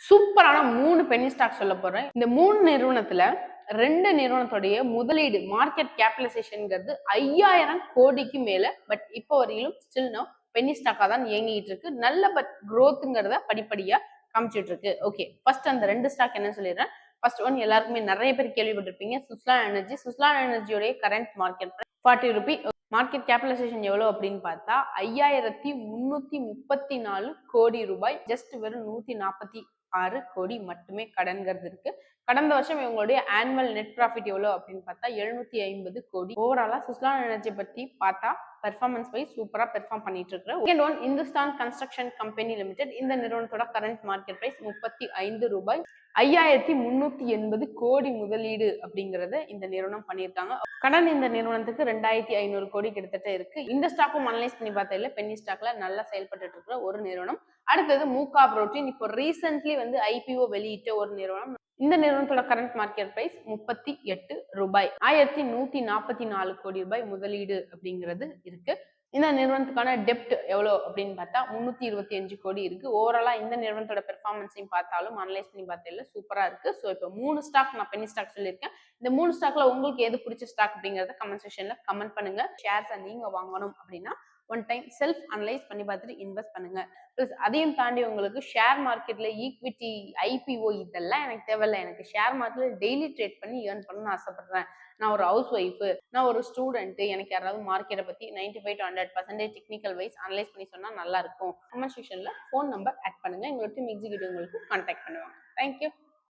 சூப்பரான 3 penny stock சொல்ல போறேன். இந்த 3 நிறுவனத்துல 2 நிறுவனத்துடைய முதலீடு மார்க்கெட் கேபிடலைசேஷன்ங்கிறது 5000 கோடிக்கு மேல. பட் இப்போ வரையிலும் ஸ்டில் நவ் பென்னி ஸ்டாக்கா தான் இயங்கிட்டு இருக்கு. நல்ல பட் growthங்கிறத படிப்படியா காமிச்சிட்டு இருக்கு. ஓகே, ஃபர்ஸ்ட் அந்த 2 ஸ்டாக் என்னன்னு சொல்லிடுறேன். ஃபர்ஸ்ட் ஒன் எல்லாருக்குமே நிறைய பேர் கேள்விப்பட்டிருப்பீங்க, சுஸ்லான் எனர்ஜி. சுஸ்லான் எனர்ஜியோடைய current market 40 rupee. Market capitalization எவ்வளவு அப்படின்னு பார்த்தா 5334 கோடி ரூபாய். ஜஸ்ட் வெறும் 146 கோடி மட்டுமே கடன்கிறது இருக்கு. கடந்த வருஷம் இவங்களுடைய ஆனுவல் நெட் ப்ராஃபிட் எவ்வளவு அப்படின்னு பார்த்தா 750 கோடி. ஓவராலா சுஸ்லான் எனர்ஜி பத்தி பார்த்தா பெர்ஃபார்மன்ஸ் வைஸ் சூப்பரா பெர்ஃபார்ம் பண்ணிட்டு இருக்கு. Second one Hindustan construction company limited. இந்த நிறுவனத்தோட கரண்ட் மார்க்கெட் பிரைஸ் 35 ரூபாய். 5380 கோடி முதலீடு அப்படிங்கறத இந்த நிறுவனம் பண்ணியிருக்காங்க. கடன் இந்த நிறுவனத்துக்கு 2500 கோடி கிட்டத்தட்ட இருக்கு. இந்த ஸ்டாக்கும் அனலைஸ் பண்ணி பார்த்தா பென்னி ஸ்டாக்ல நல்லா செயல்பட்டு இருக்கிற ஒரு நிறுவனம். அடுத்தது மூகா புரோட்டீன். இப்போ ரீசென்ட்லி ஐபிஓ வெளியிட்ட ஒரு நிறுவனம். இந்த நிறுவனத்தோட கரண்ட் மார்க்கெட் பிரைஸ் 38 ரூபாய். 1144 கோடி ரூபாய் முதலீடு அப்படிங்கிறது இருக்கு. இந்த நிறுவனத்துக்கான டெப்ட் எவ்வளோ அப்படின்னு பார்த்தா 325 கோடி இருக்கு. ஓவராலா இந்த நிறுவனத்தோட பெர்ஃபார்மன்ஸையும் பார்த்தாலும் அனலைஸ் பண்ணி பார்த்ததில்ல சூப்பரா இருக்கு. ஸோ இப்போ 3 ஸ்டாக் நான் பென்னி ஸ்டாக் சொல்லியிருக்கேன். இந்த 3 ஸ்டாக்ல உங்களுக்கு எது பிடிச்ச ஸ்டாக் அப்படிங்கறத கமெண்ட் செக்ஷன்ல கமெண்ட் பண்ணுங்க. ஷேர்ஸை நீங்க வாங்கணும் அப்படின்னா ஒன் டைம் செல்ஃப் அனலைஸ் பண்ணி பார்த்துட்டு இன்வெஸ்ட் பண்ணுங்க. பிளஸ் அதையும் தாண்டி உங்களுக்கு ஷேர் மார்க்கெட்ல ஈக்விட்டி, ஐபிஓ இதெல்லாம் எனக்கு தேவையில்லை. எனக்கு ஷேர் மார்க்கெட்ல டெய்லி ட்ரேட் பண்ணி ஏர்ன் பண்ணணும்னு ஆசைப்படுறேன். நான் ஒரு ஹவுஸ் ஒய்ஃப், நான் ஒரு ஸ்டூடெண்ட், எனக்கு யாராவது மார்க்கெட்டை பத்தி 95 to 100% டெக்னிக்கல் வைஸ் அனலைஸ் பண்ணி சொன்னா நல்லா இருக்கும். கமெண்ட் செக்ஷன்ல ஃபோன் நம்பர் ஆட் பண்ணுங்க. எங்களோட டீம் எக்ஸிக்யூட்டிவ் உங்களுக்கு கான்டாக்ட் பண்ணுவாங்க. தேங்க்யூ.